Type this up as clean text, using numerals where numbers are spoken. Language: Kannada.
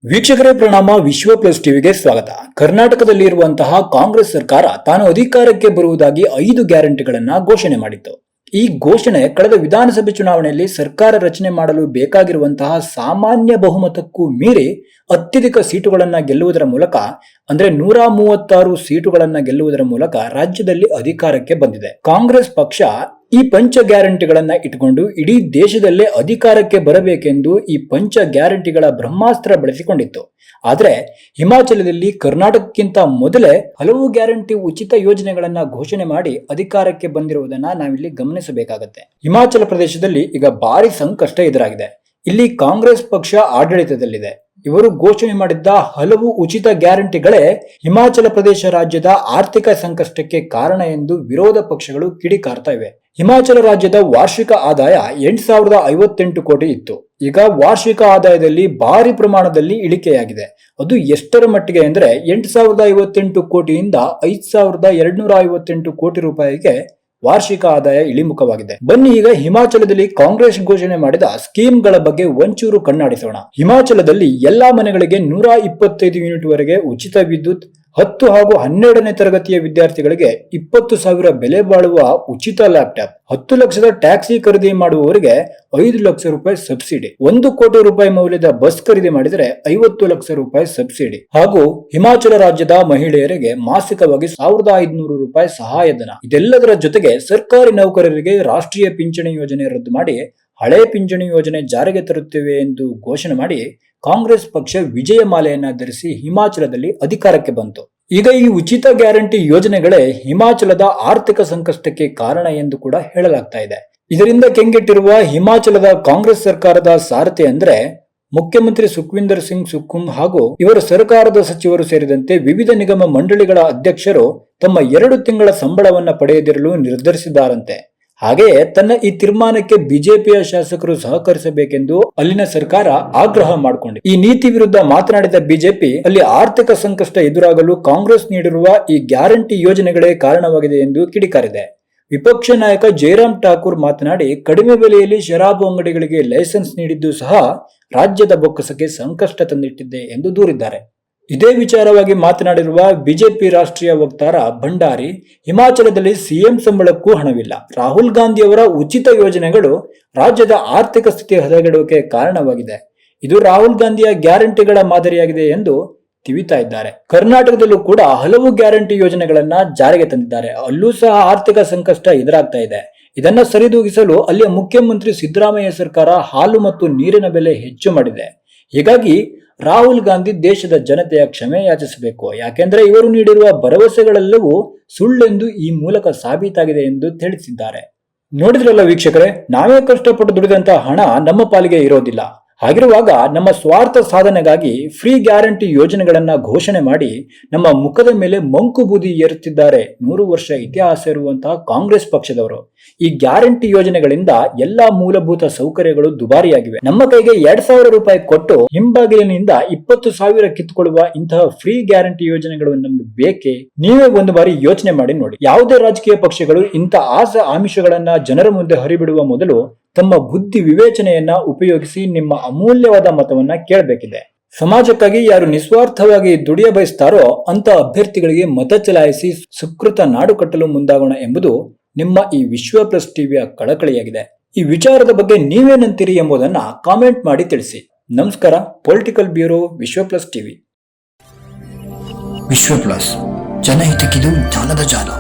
ವೀಕ್ಷಕರೇ ಪ್ರಣಾಮ. ವಿಶ್ವ ಪ್ಲಸ್ ಟಿವಿಗೆ ಸ್ವಾಗತ. ಕರ್ನಾಟಕದಲ್ಲಿರುವಂತಹ ಕಾಂಗ್ರೆಸ್ ಸರ್ಕಾರ ತಾನು ಅಧಿಕಾರಕ್ಕೆ ಬರುವುದಾಗಿ 5 ಗ್ಯಾರಂಟಿಗಳನ್ನ ಘೋಷಣೆ ಮಾಡಿತ್ತು. ಈ ಘೋಷಣೆ ಕಳೆದ ವಿಧಾನಸಭೆ ಚುನಾವಣೆಯಲ್ಲಿ ಸರ್ಕಾರ ರಚನೆ ಮಾಡಲು ಬೇಕಾಗಿರುವಂತಹ ಸಾಮಾನ್ಯ ಬಹುಮತಕ್ಕೂ ಮೀರಿ ಅತ್ಯಧಿಕ ಸೀಟುಗಳನ್ನ ಗೆಲ್ಲುವುದರ ಮೂಲಕ, ಅಂದ್ರೆ 136 ಸೀಟುಗಳನ್ನ ಗೆಲ್ಲುವುದರ ಮೂಲಕ ರಾಜ್ಯದಲ್ಲಿ ಅಧಿಕಾರಕ್ಕೆ ಬಂದಿದೆ. ಕಾಂಗ್ರೆಸ್ ಪಕ್ಷ ಈ ಪಂಚ ಗ್ಯಾರಂಟಿಗಳನ್ನ ಇಟ್ಟುಕೊಂಡು ಇಡೀ ದೇಶದಲ್ಲೇ ಅಧಿಕಾರಕ್ಕೆ ಬರಬೇಕೆಂದು ಈ ಪಂಚ ಗ್ಯಾರಂಟಿಗಳ ಬ್ರಹ್ಮಾಸ್ತ್ರ ಬಳಸಿಕೊಂಡಿತ್ತು. ಆದ್ರೆ ಹಿಮಾಚಲದಲ್ಲಿ ಕರ್ನಾಟಕಕ್ಕಿಂತ ಮೊದಲೇ ಹಲವು ಗ್ಯಾರಂಟಿ ಉಚಿತ ಯೋಜನೆಗಳನ್ನ ಘೋಷಣೆ ಮಾಡಿ ಅಧಿಕಾರಕ್ಕೆ ಬಂದಿರುವುದನ್ನ ನಾವಿಲ್ಲಿ ಗಮನಿಸಬೇಕಾಗತ್ತೆ. ಹಿಮಾಚಲ ಪ್ರದೇಶದಲ್ಲಿ ಈಗ ಭಾರಿ ಸಂಕಷ್ಟ ಎದುರಾಗಿದೆ. ಇಲ್ಲಿ ಕಾಂಗ್ರೆಸ್ ಪಕ್ಷ ಆಡಳಿತದಲ್ಲಿದೆ. ಇವರು ಘೋಷಣೆ ಮಾಡಿದ್ದ ಹಲವು ಉಚಿತ ಗ್ಯಾರಂಟಿಗಳೇ ಹಿಮಾಚಲ ಪ್ರದೇಶ ರಾಜ್ಯದ ಆರ್ಥಿಕ ಸಂಕಷ್ಟಕ್ಕೆ ಕಾರಣ ಎಂದು ವಿರೋಧ ಪಕ್ಷಗಳು ಕಿಡಿಕಾರ್ತಾ ಇವೆ. ಹಿಮಾಚಲ ರಾಜ್ಯದ ವಾರ್ಷಿಕ ಆದಾಯ 8,058 ಕೋಟಿ ಇತ್ತು. ಈಗ ವಾರ್ಷಿಕ ಆದಾಯದಲ್ಲಿ ಭಾರಿ ಪ್ರಮಾಣದಲ್ಲಿ ಇಳಿಕೆಯಾಗಿದೆ. ಅದು ಎಷ್ಟರ ಮಟ್ಟಿಗೆ ಅಂದ್ರೆ 8,058 ಕೋಟಿಯಿಂದ 5,258 ಕೋಟಿ ರೂಪಾಯಿಗೆ ವಾರ್ಷಿಕ ಆದಾಯ ಇಳಿಮುಖವಾಗಿದೆ. ಬನ್ನಿ ಈಗ ಹಿಮಾಚಲದಲ್ಲಿ ಕಾಂಗ್ರೆಸ್ ಘೋಷಣೆ ಮಾಡಿದ ಸ್ಕೀಮ್ಗಳ ಬಗ್ಗೆ ಒಂಚೂರು ಕಣ್ಣಾಡಿಸೋಣ. ಹಿಮಾಚಲದಲ್ಲಿ ಎಲ್ಲಾ ಮನೆಗಳಿಗೆ 125 ಯೂನಿಟ್ ವರೆಗೆ ಉಚಿತ ವಿದ್ಯುತ್, 10 ಹಾಗೂ 12ನೇ ತರಗತಿಯ ವಿದ್ಯಾರ್ಥಿಗಳಿಗೆ 20,000 ಬೆಲೆ ಬಾಳುವ ಉಚಿತ ಲ್ಯಾಪ್ಟಾಪ್, 10 ಲಕ್ಷದ ಟ್ಯಾಕ್ಸಿ ಖರೀದಿ ಮಾಡುವವರಿಗೆ 5 ಲಕ್ಷ ರೂಪಾಯಿ ಸಬ್ಸಿಡಿ, 1 ಕೋಟಿ ರೂಪಾಯಿ ಮೌಲ್ಯದ ಬಸ್ ಖರೀದಿ ಮಾಡಿದರೆ 50 ಲಕ್ಷ ರೂಪಾಯಿ ಸಬ್ಸಿಡಿ, ಹಾಗೂ ಹಿಮಾಚಲ ರಾಜ್ಯದ ಮಹಿಳೆಯರಿಗೆ ಮಾಸಿಕವಾಗಿ 1,500 ರೂಪಾಯಿ ಸಹಾಯಧನ. ಇದೆಲ್ಲದರ ಜೊತೆಗೆ ಸರ್ಕಾರಿ ನೌಕರರಿಗೆ ರಾಷ್ಟ್ರೀಯ ಪಿಂಚಣಿ ಯೋಜನೆ ರದ್ದು ಮಾಡಿ ಹಳೆ ಪಿಂಚಣಿ ಯೋಜನೆ ಜಾರಿಗೆ ತರುತ್ತೇವೆ ಎಂದು ಘೋಷಣೆ ಮಾಡಿ ಕಾಂಗ್ರೆಸ್ ಪಕ್ಷ ವಿಜಯ ಮಾಲೆಯನ್ನ ಧರಿಸಿ ಹಿಮಾಚಲದಲ್ಲಿ ಅಧಿಕಾರಕ್ಕೆ ಬಂತು. ಈಗ ಈ ಉಚಿತ ಗ್ಯಾರಂಟಿ ಯೋಜನೆಗಳೇ ಹಿಮಾಚಲದ ಆರ್ಥಿಕ ಸಂಕಷ್ಟಕ್ಕೆ ಕಾರಣ ಎಂದು ಕೂಡ ಹೇಳಲಾಗ್ತಾ ಇದೆ. ಇದರಿಂದ ಕೆಂಗೆಟ್ಟಿರುವ ಹಿಮಾಚಲದ ಕಾಂಗ್ರೆಸ್ ಸರ್ಕಾರದ ಸಾರಥಿ ಅಂದ್ರೆ ಮುಖ್ಯಮಂತ್ರಿ ಸುಖ್ವಿಂದರ್ ಸಿಂಗ್ ಸುಖುಂ ಹಾಗೂ ಇವರ ಸರ್ಕಾರದ ಸಚಿವರು ಸೇರಿದಂತೆ ವಿವಿಧ ನಿಗಮ ಮಂಡಳಿಗಳ ಅಧ್ಯಕ್ಷರು ತಮ್ಮ 2 ತಿಂಗಳ ಸಂಬಳವನ್ನ ಪಡೆಯದಿರಲು ನಿರ್ಧರಿಸಿದ್ದಾರಂತೆ. ಹಾಗೆಯೇ ತನ್ನ ಈ ತೀರ್ಮಾನಕ್ಕೆ ಬಿಜೆಪಿಯ ಶಾಸಕರು ಸಹಕರಿಸಬೇಕೆಂದು ಅಲ್ಲಿನ ಸರ್ಕಾರ ಆಗ್ರಹ ಮಾಡಿಕೊಂಡಿದೆ. ಈ ನೀತಿ ವಿರುದ್ಧ ಮಾತನಾಡಿದ ಬಿಜೆಪಿ ಅಲ್ಲಿ ಆರ್ಥಿಕ ಸಂಕಷ್ಟ ಎದುರಾಗಲು ಕಾಂಗ್ರೆಸ್ ನೀಡಿರುವ ಈ ಗ್ಯಾರಂಟಿ ಯೋಜನೆಗಳೇ ಕಾರಣವಾಗಿದೆ ಎಂದು ಕಿಡಿಕಾರಿದೆ. ವಿಪಕ್ಷ ನಾಯಕ ಜೈರಾಮ್ ಠಾಕೂರ್ ಮಾತನಾಡಿ, ಕಡಿಮೆ ಬೆಲೆಯಲ್ಲಿ ಶರಾಬು ಅಂಗಡಿಗಳಿಗೆ ಲೈಸೆನ್ಸ್ ನೀಡಿದ್ದು ಸಹ ರಾಜ್ಯದ ಬೊಕ್ಕಸಕ್ಕೆ ಸಂಕಷ್ಟ ತಂದಿಟ್ಟಿದೆ ಎಂದು ದೂರಿದ್ದಾರೆ. ಇದೇ ವಿಚಾರವಾಗಿ ಮಾತನಾಡಿರುವ ಬಿಜೆಪಿ ರಾಷ್ಟ್ರೀಯ ವಕ್ತಾರ ಭಂಡಾರಿ, ಹಿಮಾಚಲದಲ್ಲಿ ಸಿಎಂ ಸಂಬಳಕ್ಕೂ ಹಣವಿಲ್ಲ. ರಾಹುಲ್ ಗಾಂಧಿ ಅವರ ಉಚಿತ ಯೋಜನೆಗಳು ರಾಜ್ಯದ ಆರ್ಥಿಕ ಸ್ಥಿತಿ ಹದಗೆಡುವಿಕೆ ಕಾರಣವಾಗಿದೆ. ಇದು ರಾಹುಲ್ ಗಾಂಧಿಯ ಗ್ಯಾರಂಟಿಗಳ ಮಾದರಿಯಾಗಿದೆ ಎಂದು ತಿವಿತಾ ಇದ್ದಾರೆ. ಕರ್ನಾಟಕದಲ್ಲೂ ಕೂಡ ಹಲವು ಗ್ಯಾರಂಟಿ ಯೋಜನೆಗಳನ್ನ ಜಾರಿಗೆ ತಂದಿದ್ದಾರೆ. ಅಲ್ಲೂ ಸಹ ಆರ್ಥಿಕ ಸಂಕಷ್ಟ ಎದುರಾಗ್ತಾ ಇದೆ. ಇದನ್ನ ಸರಿದೂಗಿಸಲು ಅಲ್ಲಿಯ ಮುಖ್ಯಮಂತ್ರಿ ಸಿದ್ದರಾಮಯ್ಯ ಸರ್ಕಾರ ಹಾಲು ಮತ್ತು ನೀರಿನ ಬೆಲೆ ಹೆಚ್ಚು ಮಾಡಿದೆ. ಹೀಗಾಗಿ ರಾಹುಲ್ ಗಾಂಧಿ ದೇಶದ ಜನತೆಯ ಕ್ಷಮೆ ಯಾಚಿಸಬೇಕು. ಯಾಕೆಂದ್ರೆ ಇವರು ನೀಡಿರುವ ಭರವಸೆಗಳೆಲ್ಲವೂ ಸುಳ್ಳೆಂದು ಈ ಮೂಲಕ ಸಾಬೀತಾಗಿದೆ ಎಂದು ತಿಳಿಸಿದ್ದಾರೆ. ನೋಡಿದ್ರಲ್ಲ ವೀಕ್ಷಕರೇ, ನಾವೇ ಕಷ್ಟಪಟ್ಟು ದುಡಿದಂತ ಹಣ ನಮ್ಮ ಪಾಲಿಗೆ ಇರೋದಿಲ್ಲ. ಹಾಗಿರುವಾಗ ನಮ್ಮ ಸ್ವಾರ್ಥ ಸಾಧನೆಗಾಗಿ ಫ್ರೀ ಗ್ಯಾರಂಟಿ ಯೋಜನೆಗಳನ್ನ ಘೋಷಣೆ ಮಾಡಿ ನಮ್ಮ ಮುಖದ ಮೇಲೆ ಮಂಕು ಬೂದಿ ಏರುತ್ತಿದ್ದಾರೆ 100 ವರ್ಷ ಇತಿಹಾಸ ಇರುವಂತಹ ಕಾಂಗ್ರೆಸ್ ಪಕ್ಷದವರು. ಈ ಗ್ಯಾರಂಟಿ ಯೋಜನೆಗಳಿಂದ ಎಲ್ಲಾ ಮೂಲಭೂತ ಸೌಕರ್ಯಗಳು ದುಬಾರಿಯಾಗಿವೆ. ನಮ್ಮ ಕೈಗೆ 2,000 ರೂಪಾಯಿ ಕೊಟ್ಟು ಹಿಂಬಾಗಿಲಿನಿಂದ 20,000 ಕಿತ್ತುಕೊಳ್ಳುವ ಇಂತಹ ಫ್ರೀ ಗ್ಯಾರಂಟಿ ಯೋಜನೆಗಳು ನಮ್ಗೆ ಬೇಕೇ? ನೀವೇ ಒಂದು ಬಾರಿ ಯೋಚನೆ ಮಾಡಿ ನೋಡಿ. ಯಾವುದೇ ರಾಜಕೀಯ ಪಕ್ಷಗಳು ಇಂಥ ಆಸೆ ಆಮಿಷಗಳನ್ನ ಜನರ ಮುಂದೆ ಹರಿಬಿಡುವ ಮೊದಲು ತಮ್ಮ ಬುದ್ಧಿ ವಿವೇಚನೆಯನ್ನ ಉಪಯೋಗಿಸಿ ನಿಮ್ಮ ಅಮೂಲ್ಯವಾದ ಮತವನ್ನ ಕೇಳಬೇಕಿದೆ. ಸಮಾಜಕ್ಕಾಗಿ ಯಾರು ನಿಸ್ವಾರ್ಥವಾಗಿ ದುಡಿಯ ಬಯಸ್ತಾರೋ ಅಂತ ಅಭ್ಯರ್ಥಿಗಳಿಗೆ ಮತ ಚಲಾಯಿಸಿ ಸುಕೃತ ನಾಡು ಕಟ್ಟಲು ಮುಂದಾಗೋಣ ಎಂಬುದು ನಿಮ್ಮ ಈ ವಿಶ್ವ ಪ್ಲಸ್ ಟಿವಿಯ ಕಳಕಳಿಯಾಗಿದೆ. ಈ ವಿಚಾರದ ಬಗ್ಗೆ ನೀವೇನಂತೀರಿ ಎಂಬುದನ್ನ ಕಾಮೆಂಟ್ ಮಾಡಿ ತಿಳಿಸಿ. ನಮಸ್ಕಾರ. ಪೊಲಿಟಿಕಲ್ ಬ್ಯೂರೋ, ವಿಶ್ವ ಪ್ಲಸ್ ಟಿವಿ. ವಿಶ್ವ ಪ್ಲಸ್, ಜನಹಿತಕ್ಕಿದು ಜ್ಞಾನದ ಜಾಲ.